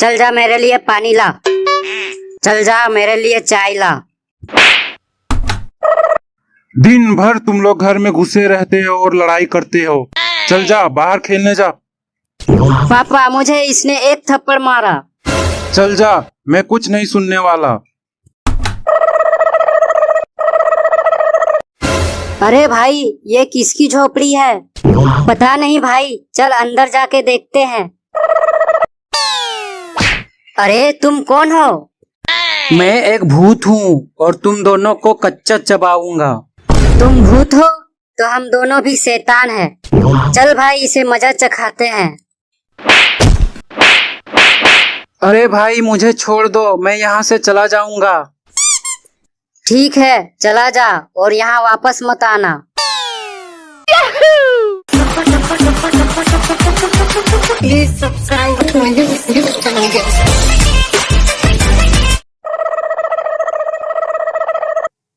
चल जा मेरे लिए पानी ला। चल जा मेरे लिए चाय ला। दिन भर तुम लोग घर में घुसे रहते हो और लड़ाई करते हो। चल जा बाहर खेलने जा। पापा मुझे इसने एक थप्पड़ मारा। चल जा, मैं कुछ नहीं सुनने वाला। अरे भाई ये किसकी झोपड़ी है? पता नहीं भाई, चल अंदर जाके देखते हैं। अरे तुम कौन हो? मैं एक भूत हूँ और तुम दोनों को कच्चा चबाऊंगा। तुम भूत हो तो हम दोनों भी शैतान हैं। चल भाई इसे मजा चखाते हैं। अरे भाई मुझे छोड़ दो, मैं यहाँ से चला जाऊंगा। ठीक है चला जा और यहाँ वापस मत आना।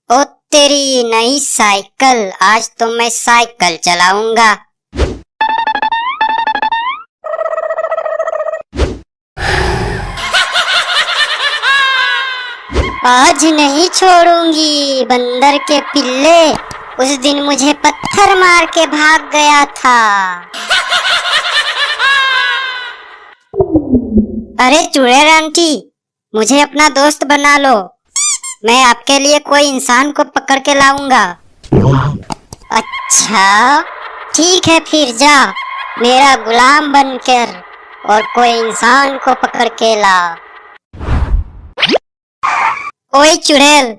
ओ तेरी नई साइकिल, आज तो मैं साइकिल चलाऊंगा। आज नहीं छोड़ूंगी बंदर के पिल्ले, उस दिन मुझे पत्थर मार के भाग गया था। अरे चुड़ैल आंटी, मुझे अपना दोस्त बना लो, मैं आपके लिए कोई इंसान को पकड़ के लाऊंगा। अच्छा ठीक है, फिर जा मेरा गुलाम बनकर और कोई इंसान को पकड़ के ला। ओए चुड़ैल,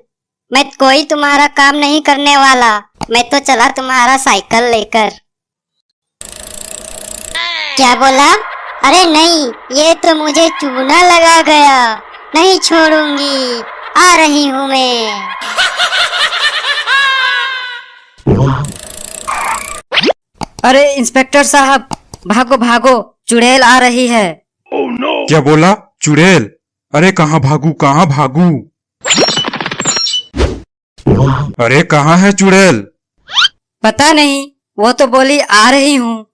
मैं कोई तुम्हारा काम नहीं करने वाला, मैं तो चला तुम्हारा साइकिल लेकर। क्या बोला? अरे नहीं, ये तो मुझे चूना लगा गया, नहीं छोड़ूंगी, आ रही हूँ मैं। अरे इंस्पेक्टर साहब, भागो भागो, चुड़ैल आ रही है। क्या बोला? चुड़ैल? अरे कहाँ भागू कहाँ भागू? अरे कहाँ है चुड़ैल? पता नहीं, वो तो बोली आ रही हूँ।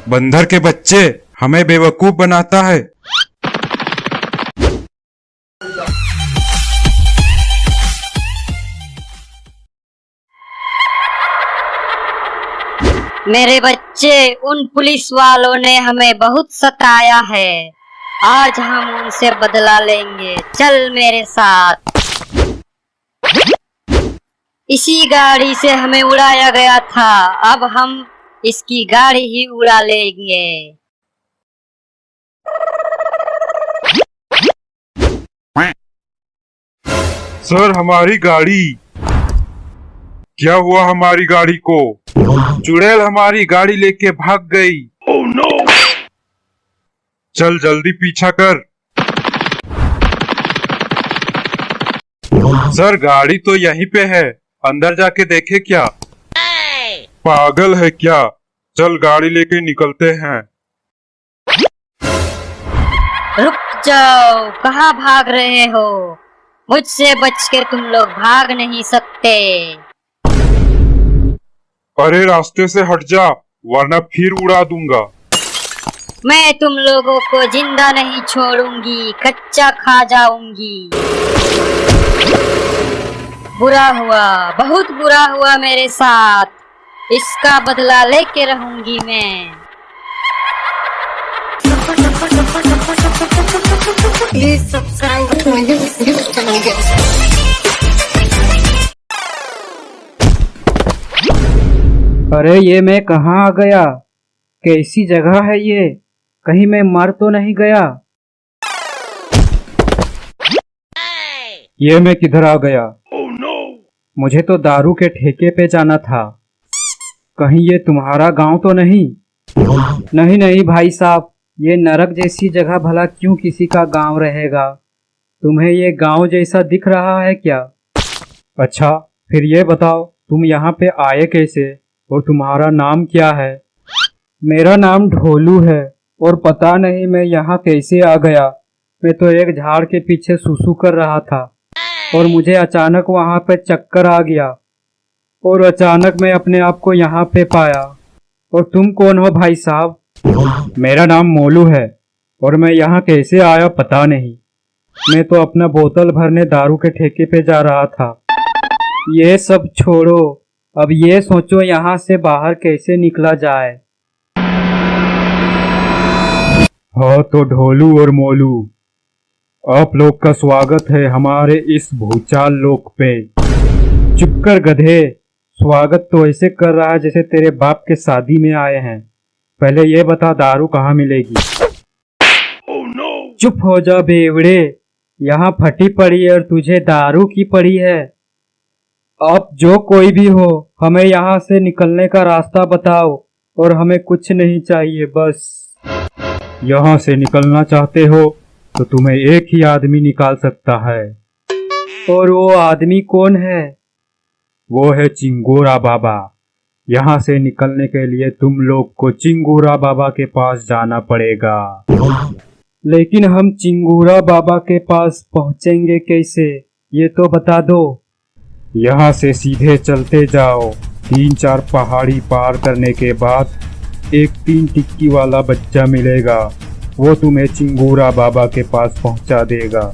बंदर के बच्चे, हमें बेवकूफ बनाता है। मेरे बच्चे, उन पुलिस वालों ने हमें बहुत सताया है, आज हम उनसे बदला लेंगे, चल मेरे साथ। इसी गाड़ी से हमें उड़ाया गया था, अब हम इसकी गाड़ी ही उड़ा लेंगे। सर हमारी गाड़ी, क्या हुआ हमारी गाड़ी को? चुड़ैल हमारी गाड़ी लेके भाग गई। Oh, no! चल जल्दी पीछा कर। सर गाड़ी तो यहीं पे है, अंदर जाके देखे क्या? पागल है क्या? चल गाड़ी लेके निकलते हैं। रुक जाओ, कहाँ भाग रहे हो? मुझसे बचकर तुम लोग भाग नहीं सकते। अरे रास्ते से हट जा, वरना फिर उड़ा दूंगा। मैं तुम लोगों को जिंदा नहीं छोड़ूंगी, कच्चा खा जाऊंगी। बुरा हुआ, बहुत बुरा हुआ मेरे साथ, इसका बदला लेके रहूंगी मैं। Please subscribe to my YouTube channel. अरे ये मैं कहाँ आ गया? कैसी जगह है ये? कहीं मैं मर तो नहीं गया? ये मैं किधर आ गया? मुझे तो दारू के ठेके पे जाना था। कहीं ये तुम्हारा गांव तो नहीं? नहीं नहीं भाई साहब, ये नरक जैसी जगह भला क्यों किसी का गांव रहेगा? तुम्हें ये गांव जैसा दिख रहा है क्या? अच्छा फिर ये बताओ, तुम यहाँ पे आए कैसे और तुम्हारा नाम क्या है? मेरा नाम ढोलू है और पता नहीं मैं यहाँ कैसे आ गया। मैं तो एक झाड़ के पीछे सुसु कर रहा था और मुझे अचानक वहाँ पे चक्कर आ गया और अचानक मैं अपने आप को यहाँ पे पाया। और तुम कौन हो भाई साहब? मेरा नाम मोलू है और मैं यहाँ कैसे आया पता नहीं। मैं तो अपना बोतल भरने दारू के ठेके पे जा रहा था। ये सब छोड़ो, अब ये सोचो यहाँ से बाहर कैसे निकला जाए। हाँ तो ढोलू और मोलू, आप लोग का स्वागत है हमारे इस भूचाल लोक पे। चुप कर गधे, स्वागत तो ऐसे कर रहा है जैसे तेरे बाप के शादी में आए हैं। पहले ये बता दारू कहाँ मिलेगी? चुप हो जा बेवड़े, यहाँ फटी पड़ी है और तुझे दारू की पड़ी है। आप जो कोई भी हो, हमें यहाँ से निकलने का रास्ता बताओ और हमें कुछ नहीं चाहिए बस। यहाँ से निकलना चाहते हो तो तुम्हें एक ही आदमी निकाल सकता है। और वो आदमी कौन है? वो है चिंगोरा बाबा। यहाँ से निकलने के लिए तुम लोग को चिंगोरा बाबा के पास जाना पड़ेगा। लेकिन हम चिंगूरा बाबा के पास पहुँचेंगे कैसे, ये तो बता दो। यहाँ से सीधे चलते जाओ। 3-4 पहाड़ी पार करने के बाद एक 3 टिक्की वाला बच्चा मिलेगा, वो तुम्हें चिंगूरा बाबा के पास पहुँचा देगा।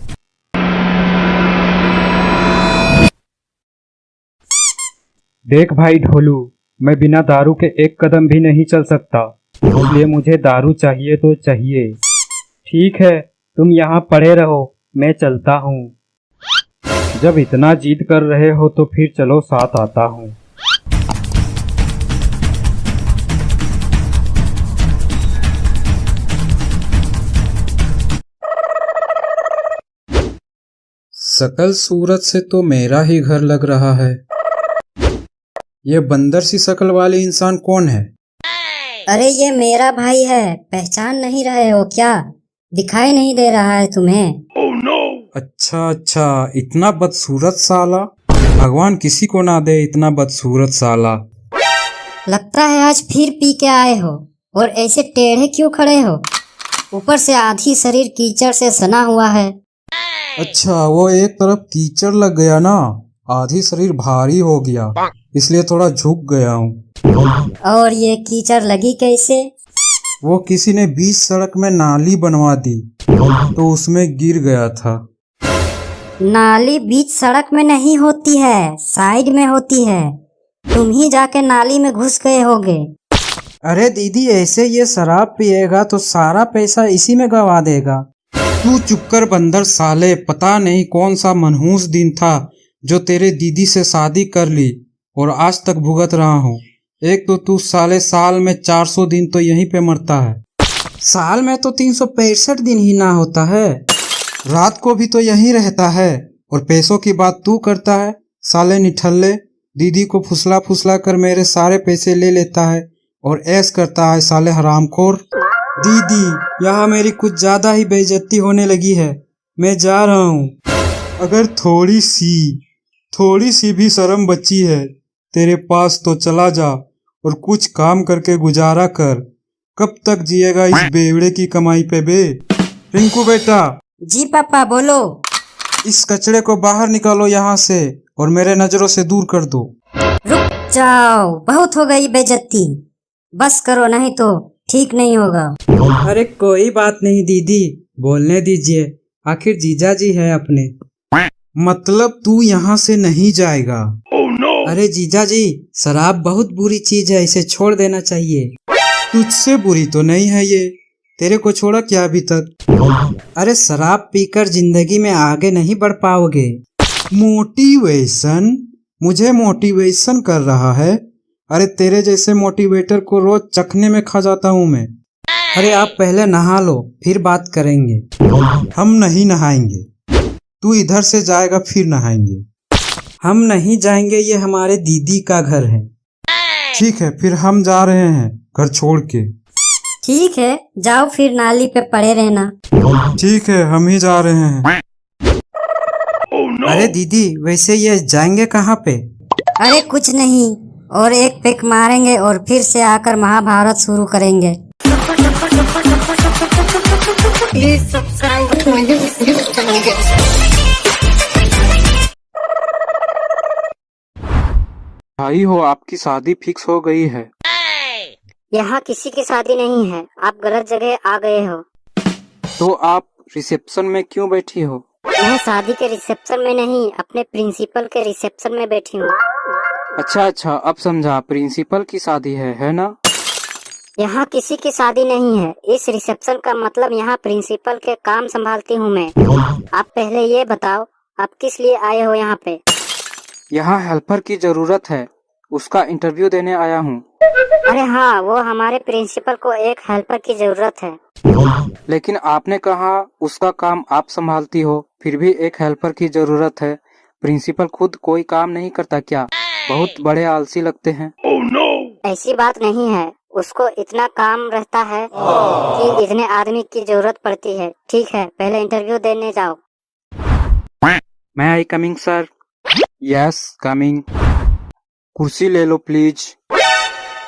देख भाई ढोलू, मैं बिना दारू के एक कदम भी नहीं चल सकता, इसलिए मुझे दारू चाहिए तो चाहिए। ठीक है, तुम यहाँ पड़े रहो, मैं चलता हूँ। जब इतना जिद कर रहे हो तो फिर चलो साथ आता हूँ। सकल सूरत से तो मेरा ही घर लग रहा है। ये बंदर सी शकल वाले इंसान कौन है? अरे ये मेरा भाई है, पहचान नहीं रहे हो क्या? दिखाई नहीं दे रहा है तुम्हें? अच्छा अच्छा, इतना बदसूरत साला। भगवान किसी को ना दे इतना बदसूरत साला। लगता है आज फिर पी के आए हो, और ऐसे टेढ़े क्यों खड़े हो? ऊपर से आधी शरीर कीचड़ से सना हुआ है। अच्छा, वो एक तरफ कीचड़ लग गया ना, आधी शरीर भारी हो गया, इसलिए थोड़ा झुक गया हूँ। और ये कीचड़ लगी कैसे? वो किसी ने बीच सड़क में नाली बनवा दी तो उसमें गिर गया था। नाली बीच सड़क में नहीं होती है, साइड में होती है। तुम ही जाके नाली में घुस गए होगे। अरे दीदी, ऐसे ये शराब पिएगा तो सारा पैसा इसी में गवा देगा। तू चुप कर बंदर साले, पता नहीं कौन सा मनहूस दिन था जो तेरे दीदी से शादी कर ली और आज तक भुगत रहा हूँ। एक तो तू साले साल में 400 दिन तो यहीं पे मरता है। साल में तो 365 दिन ही ना होता है, रात को भी तो यहीं रहता है। और पैसों की बात तू करता है साले निठल्ले। दीदी को फुसला फुसला कर मेरे सारे पैसे ले लेता है और ऐश करता है साले हरामखोर। दीदी, यहाँ मेरी कुछ ज्यादा ही बेइज्जती होने लगी है, मैं जा रहा हूँ। अगर थोड़ी सी भी शर्म बची है तेरे पास तो चला जा और कुछ काम करके गुजारा कर। कब तक जिएगा इस बेवड़े की कमाई पे बे? रिंकू बेटा। जी पापा बोलो। इस कचड़े को बाहर निकालो यहाँ से और मेरे नजरों से दूर कर दो। रुक जाओ, बहुत हो गई बेइज्जती, बस करो नहीं तो ठीक नहीं होगा। अरे कोई बात नहीं दीदी, बोलने दीजिए, आखिर जीजा जी है अपने। मतलब तू यहाँ से नहीं जाएगा? अरे जीजा जी, शराब बहुत बुरी चीज है, इसे छोड़ देना चाहिए। तुझसे बुरी तो नहीं है ये, तेरे को छोड़ा क्या अभी तक? अरे शराब पीकर जिंदगी में आगे नहीं बढ़ पाओगे। मोटिवेशन? मुझे मोटिवेशन कर रहा है? अरे तेरे जैसे मोटिवेटर को रोज चखने में खा जाता हूँ मैं। अरे आप पहले नहा लो, फिर बात करेंगे। हम नहीं नहाएंगे, तू इधर से जाएगा फिर नहाएंगे। हम नहीं जाएंगे, ये हमारे दीदी का घर है। ठीक है, फिर हम जा रहे हैं घर छोड़ के। ठीक है, जाओ फिर नाली पे पड़े रहना। ठीक है, हम ही जा रहे हैं। अरे दीदी, वैसे ये जाएंगे कहाँ पे? अरे कुछ नहीं, और एक पेक मारेंगे और फिर से आकर महाभारत शुरू करेंगे। प्लीज भाई हो, आपकी शादी फिक्स हो गई है। यहाँ किसी की शादी नहीं है, आप गलत जगह आ गए हो। तो आप रिसेप्शन में क्यों बैठी हो? मैं शादी के रिसेप्शन में नहीं, अपने प्रिंसिपल के रिसेप्शन में बैठी हूँ। अच्छा, अब समझा, प्रिंसिपल की शादी है ना? यहाँ किसी की शादी नहीं है। इस रिसेप्शन का मतलब यहाँ प्रिंसिपल के काम संभालती हूँ मैं। आप पहले ये बताओ, आप किस लिए आए हो यहाँ पे? यहाँ हेल्पर की जरूरत है, उसका इंटरव्यू देने आया हूँ। अरे हाँ, वो हमारे प्रिंसिपल को एक हेल्पर की जरूरत है। लेकिन आपने कहा उसका काम आप संभालती हो, फिर भी एक हेल्पर की जरूरत है। प्रिंसिपल खुद कोई काम नहीं करता क्या? बहुत बड़े आलसी लगते हैं। ऐसी बात नहीं है, उसको इतना काम रहता है कि इतने आदमी की जरूरत पड़ती है। ठीक है, पहले इंटरव्यू देने जाओ। मैं I coming sir? Yes coming. कुर्सी ले लो प्लीज।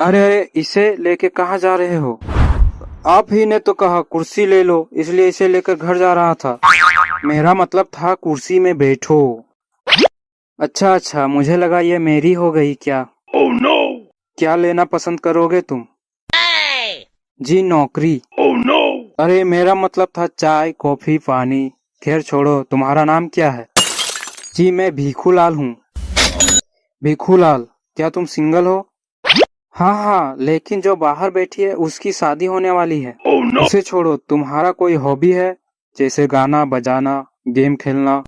अरे इसे लेके कहाँ जा रहे हो? आप ही ने तो कहा कुर्सी ले लो, इसलिए इसे लेकर घर जा रहा था। मेरा मतलब था कुर्सी में बैठो। अच्छा, मुझे लगा ये मेरी हो गई क्या? क्या लेना पसंद करोगे तुम? जी नौकरी। अरे मेरा मतलब था चाय कॉफी पानी। खैर छोड़ो, तुम्हारा नाम क्या है? जी मैं भीखूलाल हूँ। भीखूलाल, क्या तुम सिंगल हो? हाँ, लेकिन जो बाहर बैठी है उसकी शादी होने वाली है। उसे छोड़ो, तुम्हारा कोई हॉबी है? जैसे गाना बजाना, गेम खेलना?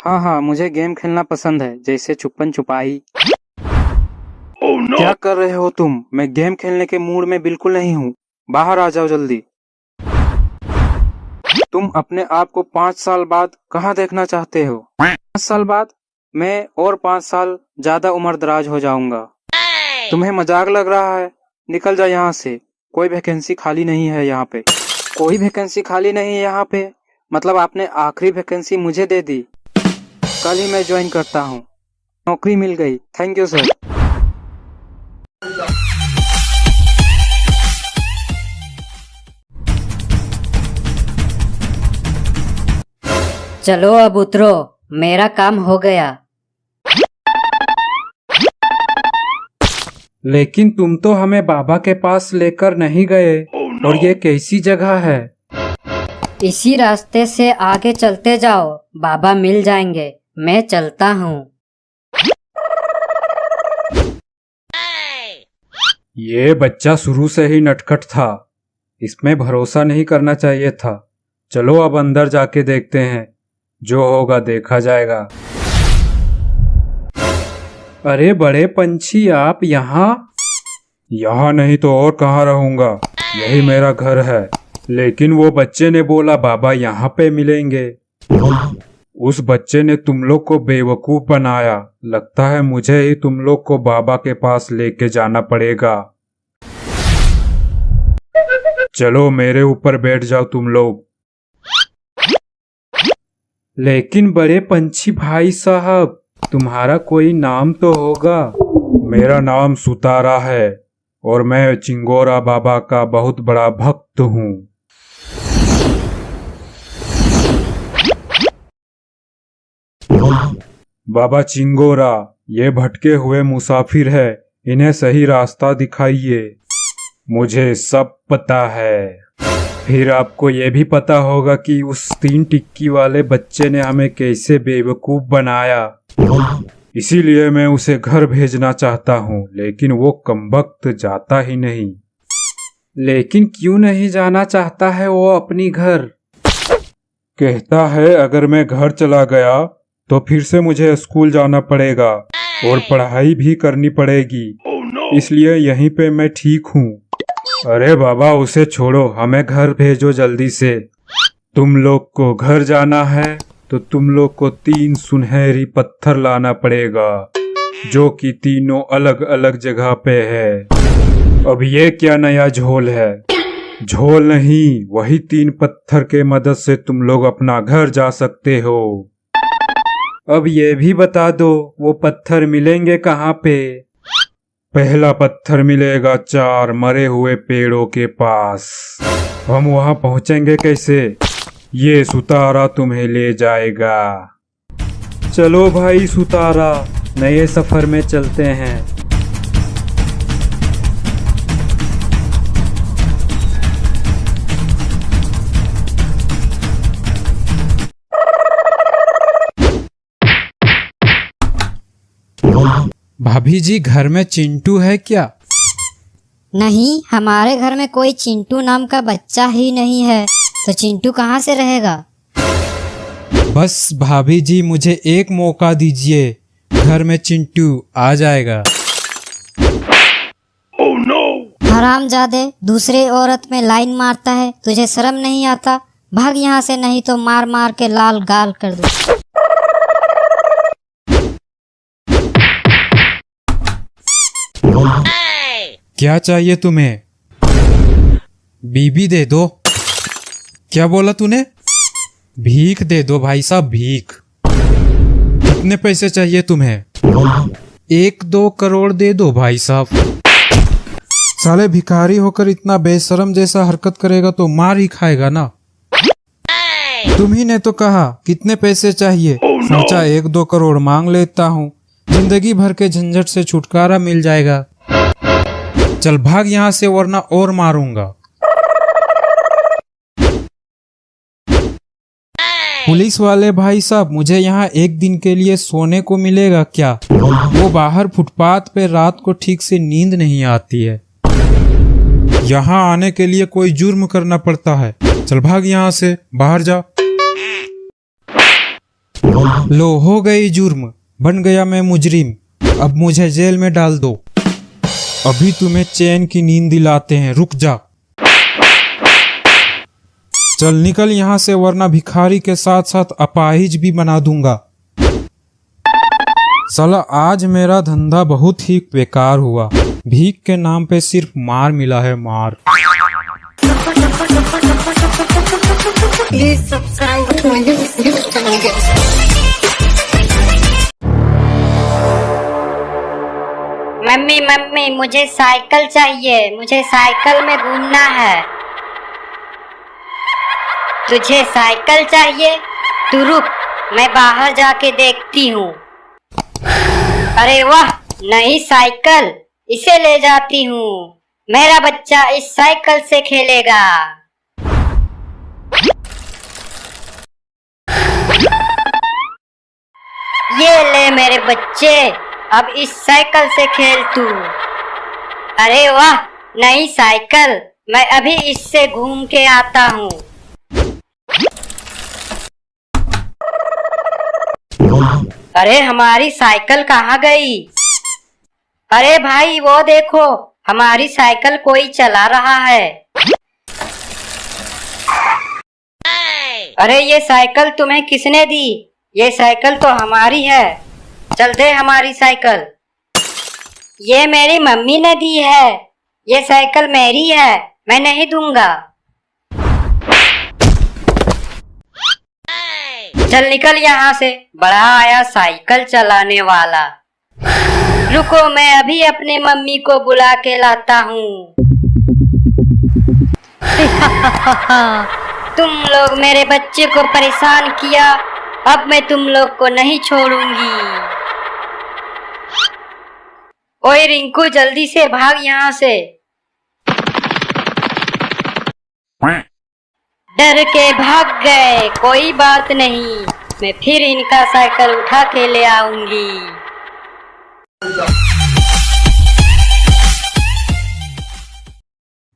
हाँ, मुझे गेम खेलना पसंद है, जैसे छुपन छुपाई। क्या कर रहे हो तुम? मैं गेम खेलने के मूड में बिल्कुल नहीं हूँ। बाहर आ जाओ जल्दी। तुम अपने आप को 5 साल बाद कहाँ देखना चाहते हो? 5 साल बाद? मैं और 5 साल ज्यादा उम्र दराज हो जाऊंगा। तुम्हें मजाक लग रहा है? निकल जा यहाँ से। कोई वैकेंसी खाली नहीं है यहाँ पे। कोई वैकेंसी खाली नहीं है यहाँ पे? मतलब आपने आखिरी वैकेंसी मुझे दे दी? कल ही मैं ज्वाइन करता हूँ। नौकरी मिल गई, थैंक यू सर। चलो अब उतरो, मेरा काम हो गया। लेकिन तुम तो हमें बाबा के पास लेकर नहीं गए। और ये कैसी जगह है? इसी रास्ते से आगे चलते जाओ, बाबा मिल जाएंगे। मैं चलता हूँ। ये बच्चा शुरू से ही नटखट था, इसमें भरोसा नहीं करना चाहिए था। चलो अब अंदर जाके देखते हैं, जो होगा देखा जाएगा। अरे बड़े पंछी, आप यहाँ? यहाँ नहीं तो और कहाँ रहूंगा, यही मेरा घर है। लेकिन वो बच्चे ने बोला बाबा यहाँ पे मिलेंगे। उस बच्चे ने तुम लोग को बेवकूफ बनाया। लगता है मुझे ही तुम लोग को बाबा के पास लेके जाना पड़ेगा। चलो मेरे ऊपर बैठ जाओ तुम लोग। लेकिन बड़े पंछी भाई साहब, तुम्हारा कोई नाम तो होगा? मेरा नाम सुतारा है और मैं चिंगोरा बाबा का बहुत बड़ा भक्त हूँ। बाबा चिंगोरा, ये भटके हुए मुसाफिर है, इन्हें सही रास्ता दिखाइए। मुझे सब पता है। फिर आपको ये भी पता होगा कि उस 3 टिक्की वाले बच्चे ने हमें कैसे बेवकूफ बनाया। इसीलिए मैं उसे घर भेजना चाहता हूँ, लेकिन वो कमबख्त जाता ही नहीं। लेकिन क्यों नहीं जाना चाहता है वो अपनी घर? कहता है अगर मैं घर चला गया तो फिर से मुझे स्कूल जाना पड़ेगा और पढ़ाई भी करनी पड़ेगी। इसलिए यहीं पे मैं ठीक हूँ। अरे बाबा उसे छोड़ो, हमें घर भेजो जल्दी से। तुम लोग को घर जाना है तो तुम लोग को 3 सुनहरी पत्थर लाना पड़ेगा, जो कि तीनों अलग अलग जगह पे है। अब ये क्या नया झोल है? झोल नहीं, वही 3 पत्थर के मदद से तुम लोग अपना घर जा सकते हो। अब ये भी बता दो, वो पत्थर मिलेंगे कहाँ पे? पहला पत्थर मिलेगा 4 मरे हुए पेड़ों के पास। हम वहां पहुंचेंगे कैसे? ये सुतारा तुम्हें ले जाएगा। चलो भाई सुतारा, नए सफर में चलते हैं। भाभी जी, घर में चिंटू है क्या? नहीं, हमारे घर में कोई चिंटू नाम का बच्चा ही नहीं है, तो चिंटू कहाँ से रहेगा? बस भाभी जी, मुझे एक मौका दीजिए, घर में चिंटू आ जाएगा। हरामजादे, दूसरे औरत में लाइन मारता है, तुझे शर्म नहीं आता? भाग यहाँ से, नहीं तो मार मार के लाल गाल कर दूँ। क्या चाहिए तुम्हें? बीबी दे दो। क्या बोला तूने? भीख दे दो भाई साहब, भीख। कितने पैसे चाहिए तुम्हें? 1-2 करोड़ दे दो भाई साहब। साले भिखारी होकर इतना बेशरम जैसा हरकत करेगा तो मार ही खाएगा ना। तुम ही ने तो कहा कितने पैसे चाहिए, सोचा 1-2 करोड़ मांग लेता हूँ, जिंदगी भर के झंझट से छुटकारा मिल जाएगा। चल भाग यहाँ से, वरना और मारूंगा। पुलिस वाले भाई साहब, मुझे यहाँ एक दिन के लिए सोने को मिलेगा क्या? वो बाहर फुटपाथ पे रात को ठीक से नींद नहीं आती है। यहाँ आने के लिए कोई जुर्म करना पड़ता है। चल भाग यहाँ से, बाहर जा। लो, हो गई जुर्म, बन गया मैं मुजरिम। अब मुझे जेल में डाल दो। अभी तुम्हें चैन की नींद दिलाते हैं, रुक जा। चल निकल यहाँ से, वरना भिखारी के साथ साथ अपाहिज भी बना दूंगा। साला आज मेरा धंधा बहुत ही बेकार हुआ। भीख के नाम पे सिर्फ मार मिला है, मार। मम्मी मम्मी, मुझे साइकिल चाहिए, मुझे साइकिल में घूमना है। तुझे साइकिल चाहिए? तू रुक, मैं बाहर जाके देखती हूँ। अरे वाह, नई साइकिल, इसे ले जाती हूँ। मेरा बच्चा इस साइकिल से खेलेगा। ये ले मेरे बच्चे, अब इस साइकिल से खेल तू। अरे वाह, नई साइकिल, मैं अभी इससे घूम के आता हूँ। अरे हमारी साइकिल कहाँ गई? अरे भाई, वो देखो, हमारी साइकिल कोई चला रहा है। अरे ये साइकिल तुम्हें किसने दी? ये साइकिल तो हमारी है, चल दे हमारी साइकिल। ये मेरी मम्मी ने दी है, ये साइकिल मेरी है, मैं नहीं दूंगा। चल निकल यहाँ से, बड़ा आया साइकिल चलाने वाला। रुको, मैं अभी अपने मम्मी को बुला के लाता हूँ। तुम लोग मेरे बच्चे को परेशान किया, अब मैं तुम लोग को नहीं छोड़ूंगी। ओए रिंकू, जल्दी से भाग यहाँ से। डर के भाग गए, कोई बात नहीं, मैं फिर इनका साइकिल उठा के ले आऊंगी।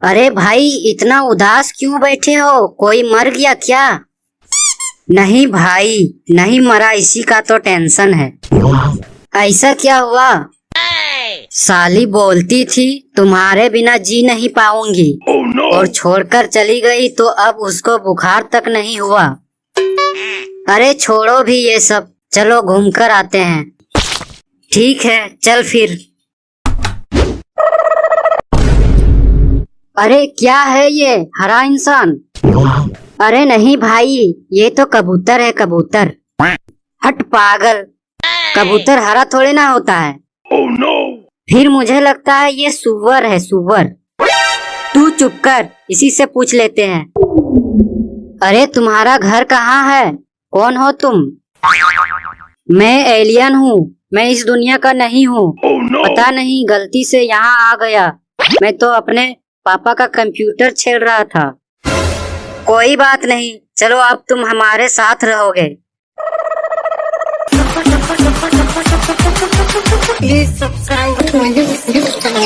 अरे भाई, इतना उदास क्यों बैठे हो? कोई मर गया क्या? नहीं भाई, नहीं मरा, इसी का तो टेंशन है। ऐसा क्या हुआ? साली बोलती थी तुम्हारे बिना जी नहीं पाऊंगी, और छोड़कर चली गई, तो अब उसको बुखार तक नहीं हुआ। अरे छोड़ो भी ये सब, चलो घूमकर आते हैं। ठीक है, चल फिर। अरे क्या है ये हरा इंसान? अरे नहीं भाई, ये तो कबूतर है, कबूतर। हट पागल, कबूतर हरा थोड़ी ना होता है। फिर मुझे लगता है ये सुअर है, सुअर। तू चुप कर, इसी से पूछ लेते हैं। अरे तुम्हारा घर कहाँ है? कौन हो तुम? मैं एलियन हूँ, मैं इस दुनिया का नहीं हूँ। पता नहीं गलती से यहाँ आ गया, मैं तो अपने पापा का कंप्यूटर छेड़ रहा था। कोई बात नहीं, चलो अब तुम हमारे साथ रहोगे। Please subscribe to my YouTube channel.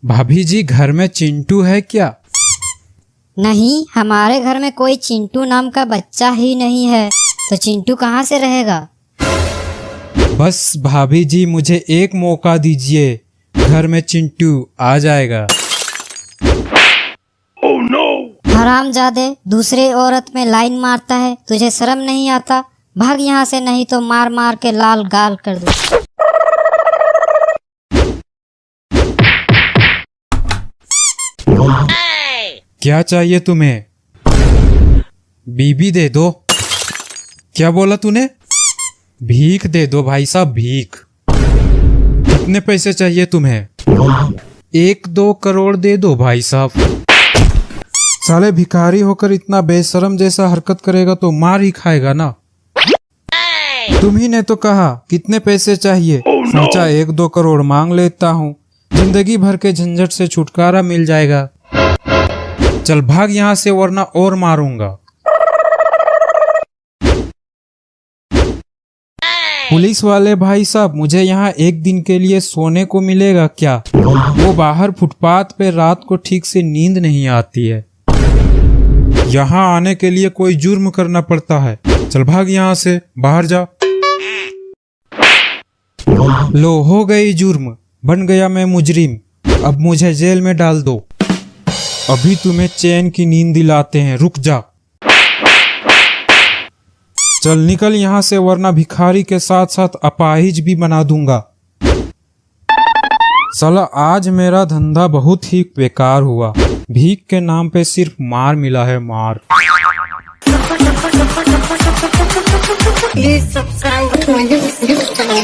भाभी जी, घर में चिंटू है क्या? नहीं, हमारे घर में कोई चिंटू नाम का बच्चा ही नहीं है, तो चिंटू कहाँ से रहेगा? बस भाभी जी, मुझे एक मौका दीजिए, घर में चिंटू आ जाएगा। हरामजादे, दूसरे औरत में लाइन मारता है, तुझे शर्म नहीं आता? भाग यहाँ से, नहीं तो मार मार के लाल गाल कर दूँ। क्या चाहिए तुम्हें? बीबी दे दो। क्या बोला तूने? भीख दे दो भाई साहब, भीख। कितने पैसे चाहिए तुम्हें? 1-2 करोड़ दे दो भाई साहब। साले भिखारी होकर इतना बेशरम जैसा हरकत करेगा तो मार ही खाएगा ना। तुम ही ने तो कहा कितने पैसे चाहिए, सोचा 1-2 करोड़ मांग लेता हूँ, जिंदगी भर के झंझट से छुटकारा मिल जाएगा। चल भाग यहाँ से, वरना और मारूंगा। पुलिस वाले भाई साहब, मुझे यहाँ एक दिन के लिए सोने को मिलेगा क्या? वो बाहर फुटपाथ पे रात को ठीक से नींद नहीं आती है। यहाँ आने के लिए कोई जुर्म करना पड़ता है। चल भाग यहाँ से, बाहर जा। लो, हो गई जुर्म, बन गया मैं मुजरिम। अब मुझे जेल में डाल दो। अभी तुम्हें चैन की नींद दिलाते हैं, रुक जा। चल निकल यहाँ से, वरना भिखारी के साथ साथ अपाहिज भी बना दूंगा। साला आज मेरा धंधा बहुत ही बेकार हुआ। भीख के नाम पे सिर्फ मार मिला है, मार। Please subscribe to my YouTube channel.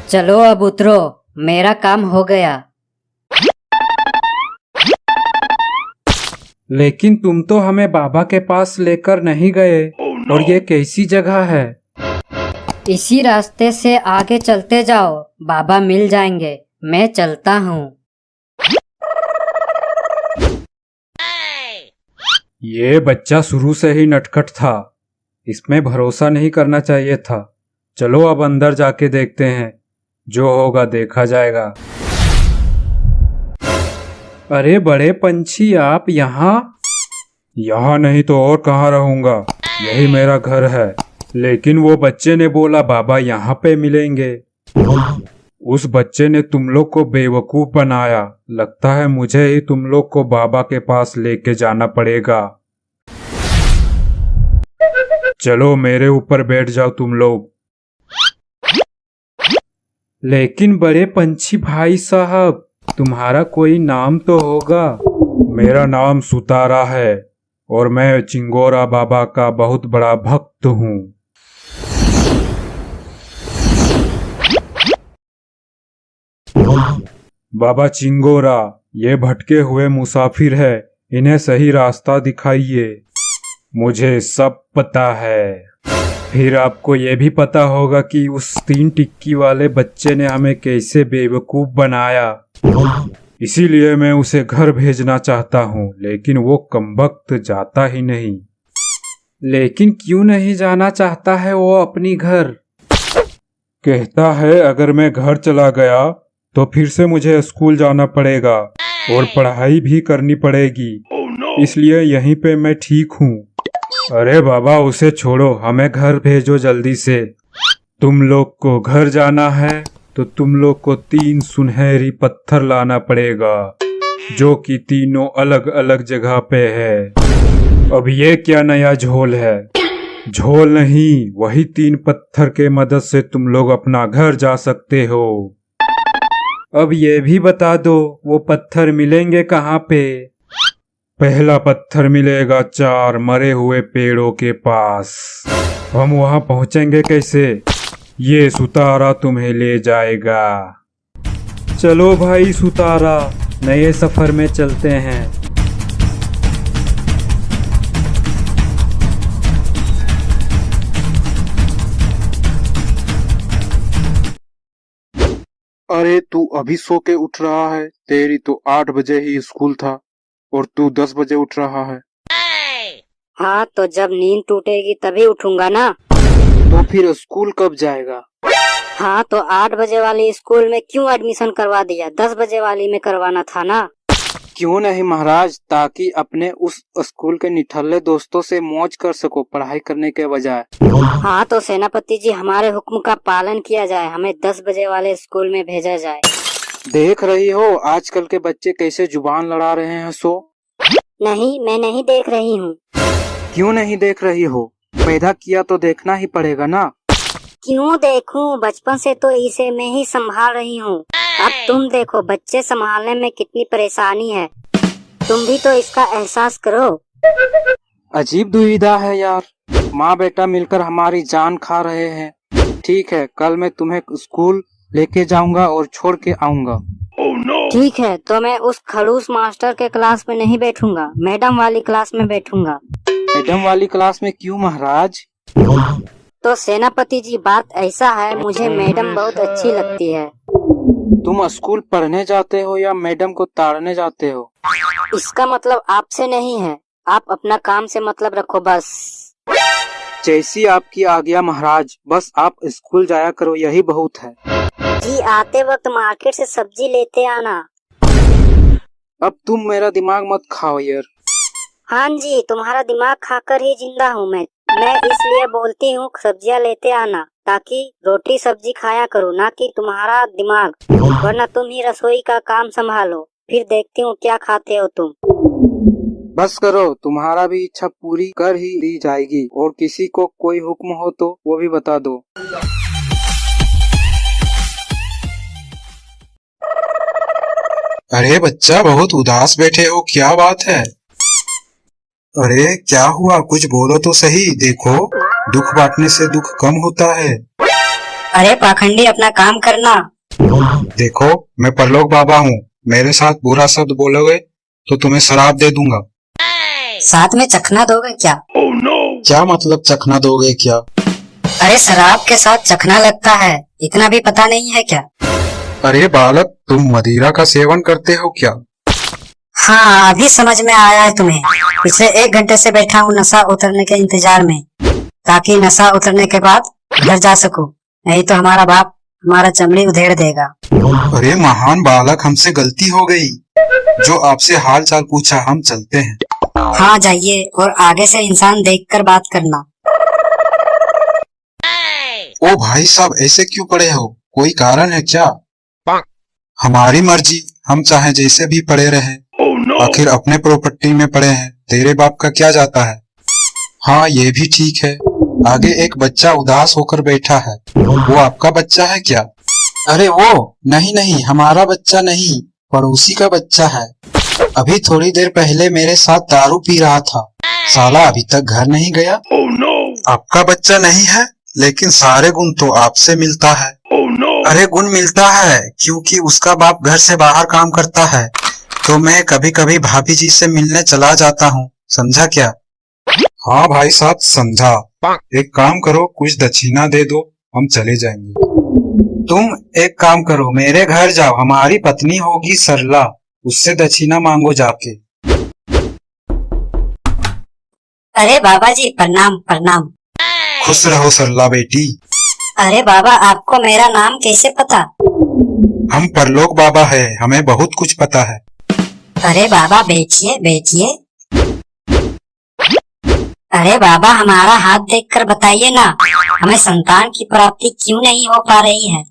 चलो अब उतरो, मेरा काम हो गया। लेकिन तुम तो हमें बाबा के पास लेकर नहीं गए। और ये कैसी जगह है? इसी रास्ते से आगे चलते जाओ, बाबा मिल जाएंगे। मैं चलता हूँ। ये बच्चा शुरू से ही नटखट था, इसमें भरोसा नहीं करना चाहिए था। चलो अब अंदर जाके देखते हैं, जो होगा देखा जाएगा। अरे बड़े पंछी, आप यहाँ? यहाँ नहीं तो और कहाँ रहूंगा, यही मेरा घर है। लेकिन वो बच्चे ने बोला बाबा यहाँ पे मिलेंगे। उस बच्चे ने तुम लोग को बेवकूफ बनाया। लगता है मुझे ही तुम लोग को बाबा के पास लेके जाना पड़ेगा। चलो मेरे ऊपर बैठ जाओ तुम लोग। लेकिन बड़े पंछी भाई साहब, तुम्हारा कोई नाम तो होगा? मेरा नाम सुतारा है और मैं चिंगोरा बाबा का बहुत बड़ा भक्त हूँ। बाबा चिंगोरा, ये भटके हुए मुसाफिर है, इन्हें सही रास्ता दिखाइए। मुझे सब पता है। फिर आपको ये भी पता होगा कि उस 3 टिक्की वाले बच्चे ने हमें कैसे बेवकूफ बनाया। इसीलिए मैं उसे घर भेजना चाहता हूँ, लेकिन वो कमबख्त जाता ही नहीं। लेकिन क्यों नहीं जाना चाहता है वो अपनी घर? कहता है अगर मैं घर चला गया तो फिर से मुझे स्कूल जाना पड़ेगा और पढ़ाई भी करनी पड़ेगी, इसलिए यहीं पे मैं ठीक हूँ। अरे बाबा उसे छोड़ो, हमें घर भेजो जल्दी से। तुम लोग को घर जाना है तो तुम लोग को 3 सुनहरी पत्थर लाना पड़ेगा, जो कि तीनों अलग अलग जगह पे है। अब ये क्या नया झोल है? झोल नहीं, वही 3 पत्थर के मदद से तुम लोग अपना घर जा सकते हो। अब ये भी बता दो वो पत्थर मिलेंगे कहाँ पे? पहला पत्थर मिलेगा 4 मरे हुए पेड़ों के पास। हम वहां पहुंचेंगे कैसे? ये सुतारा तुम्हें ले जाएगा। चलो भाई सुतारा, नए सफर में चलते हैं। अरे तू अभी सो के उठ रहा है? तेरी तो 8 बजे ही स्कूल था और तू 10 बजे उठ रहा है। हाँ तो जब नींद टूटेगी तभी उठूंगा ना। तो फिर स्कूल कब जाएगा? हाँ तो 8 बजे वाली स्कूल में क्यों एडमिशन करवा दिया? 10 बजे वाली में करवाना था ना। क्यों नहीं महाराज, ताकि अपने उस स्कूल के निठल्ले दोस्तों से मौज कर सको पढ़ाई करने के बजाय। हाँ तो सेनापति जी, हमारे हुक्म का पालन किया जाए, हमें 10 बजे वाले स्कूल में भेजा जाए। देख रही हो आजकल के बच्चे कैसे जुबान लड़ा रहे हैं। सो नहीं, मैं नहीं देख रही हूँ। क्यों नहीं देख रही हो? पैदा किया तो देखना ही पड़ेगा ना। क्यों देखूं? बचपन से तो इसे मैं ही संभाल रही हूँ। अब तुम देखो बच्चे संभालने में कितनी परेशानी है। तुम भी तो इसका एहसास करो। अजीब दुविधा है यार, माँ बेटा मिलकर हमारी जान खा रहे हैं। ठीक है, कल मैं तुम्हें स्कूल लेके जाऊंगा और छोड़ के आऊंगा। ठीक है, तो मैं उस खड़ूस मास्टर के क्लास में नहीं बैठूंगा, मैडम वाली क्लास में बैठूंगा। मैडम वाली क्लास में क्यों महाराज? तो सेनापति जी, बात ऐसा है, मुझे मैडम बहुत अच्छी लगती है। तुम स्कूल पढ़ने जाते हो या मैडम को ताड़ने जाते हो? इसका मतलब आपसे नहीं है, आप अपना काम से मतलब रखो बस। जैसी आपकी आज्ञा महाराज, बस आप स्कूल जाया करो, यही बहुत है। जी, आते वक्त मार्केट से सब्जी लेते आना। अब तुम मेरा दिमाग मत खाओ यार। हाँ जी, तुम्हारा दिमाग खाकर ही जिंदा हूँ मैं इसलिए बोलती हूँ सब्जियाँ लेते आना, ताकि रोटी सब्जी खाया करो, ना कि तुम्हारा दिमाग। वरना तुम ही रसोई का काम संभालो, फिर देखती हूँ क्या खाते हो तुम। बस करो, तुम्हारा भी इच्छा पूरी कर ही दी जाएगी। और किसी को कोई हुक्म हो तो वो भी बता दो। अरे बच्चा, बहुत उदास बैठे हो, क्या बात है? अरे क्या हुआ, कुछ बोलो तो सही। देखो, दुख बांटने से दुख कम होता है। अरे पाखंडी, अपना काम करना। देखो, मैं परलोक बाबा हूँ, मेरे साथ बुरा शब्द बोलोगे तो तुम्हें शराब दे दूंगा। साथ में चखना दोगे क्या? क्या मतलब चखना दोगे क्या? अरे शराब के साथ चखना लगता है, इतना भी पता नहीं है क्या? अरे बालक, तुम मदिरा का सेवन करते हो क्या? हाँ, अभी समझ में आया है तुम्हें। पिछले 1 घंटे से बैठा हूँ नशा उतरने के इंतजार में, ताकि नशा उतरने के बाद घर जा सकूं, नहीं तो हमारा बाप हमारा चमड़ी उधेड़ देगा। अरे महान बालक, हमसे गलती हो गई। जो आपसे हाल चाल पूछा, हम चलते हैं। हाँ जाइए, और आगे से इंसान देखकर बात करना। ओ भाई साहब, ऐसे क्यों पड़े हो? कोई कारण है क्या? हमारी मर्जी, हम चाहे जैसे भी पड़े रहे। आखिर अपने प्रॉपर्टी में पड़े हैं, तेरे बाप का क्या जाता है? हाँ, ये भी ठीक है। आगे एक बच्चा उदास होकर बैठा है, वो आपका बच्चा है क्या? अरे वो नहीं नहीं, हमारा बच्चा नहीं, पड़ोसी का बच्चा है। अभी थोड़ी देर पहले मेरे साथ दारू पी रहा था, साला अभी तक घर नहीं गया। आपका बच्चा नहीं है, लेकिन सारे गुण तो आपसे मिलता है। अरे गुण मिलता है क्योंकि उसका बाप घर से बाहर काम करता है, तो मैं कभी कभी भाभी जी से मिलने चला जाता हूँ, समझा क्या? हाँ भाई साहब, समझा। एक काम करो, कुछ दक्षिणा दे दो, हम चले जाएंगे। तुम एक काम करो, मेरे घर जाओ, हमारी पत्नी होगी सरला, उससे दक्षिणा मांगो जाके। अरे बाबा जी, प्रणाम प्रणाम। खुश रहो सरला बेटी। अरे बाबा, आपको मेरा नाम कैसे पता? हम परलोक बाबा है, हमें बहुत कुछ पता है। अरे बाबा, बैठिए बैठिए। अरे बाबा, हमारा हाथ देखकर बताइए ना, हमें संतान की प्राप्ति क्यों नहीं हो पा रही है?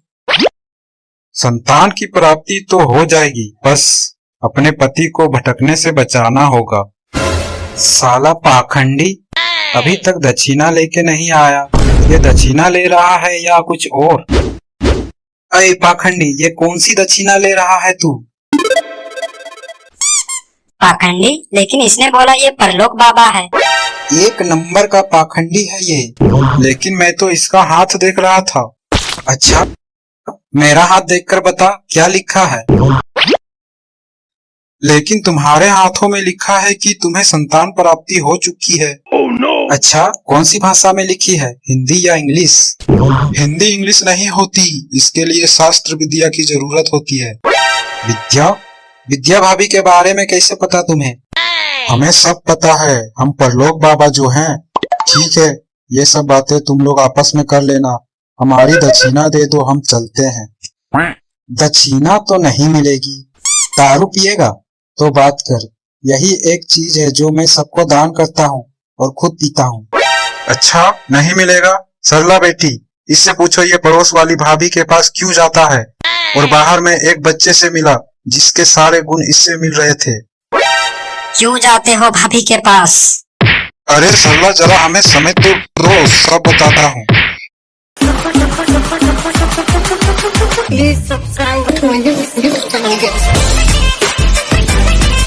संतान की प्राप्ति तो हो जाएगी, बस अपने पति को भटकने से बचाना होगा। साला पाखंडी, अभी तक दक्षिणा लेके नहीं आया। ये दक्षिणा ले रहा है या कुछ और? अरे पाखंडी, ये कौन सी दक्षिणा ले रहा है तू? पाखंडी, लेकिन इसने बोला ये परलोक बाबा है। एक नंबर का पाखंडी है ये, लेकिन मैं तो इसका हाथ देख रहा था। अच्छा, मेरा हाथ देखकर बता, क्या लिखा है? लेकिन तुम्हारे हाथों में लिखा है कि तुम्हें संतान प्राप्ति हो चुकी है। अच्छा, कौन सी भाषा में लिखी है, हिंदी या इंग्लिश? हिंदी इंग्लिश नहीं होती, इसके लिए शास्त्र विद्या की जरूरत होती है। विद्या? विद्या भाभी के बारे में कैसे पता तुम्हें? हमें सब पता है, हम परलोक बाबा जो हैं। ठीक है, ये सब बातें तुम लोग आपस में कर लेना, हमारी दक्षिणा दे दो, हम चलते हैं। दक्षिणा तो नहीं मिलेगी। दारू पिएगा तो बात कर, यही एक चीज है जो मैं सबको दान करता हूँ और खुद पीता हूँ। अच्छा, नहीं मिलेगा? सरला बेटी, इससे पूछो ये पड़ोस वाली भाभी के पास क्यों जाता है, और बाहर में एक बच्चे से मिला जिसके सारे गुण इससे मिल रहे थे। क्यों जाते हो भाभी के पास? अरे सरला, जरा हमें समय तो दो, सब बताता हूँ। Please subscribe to my YouTube channel, guys.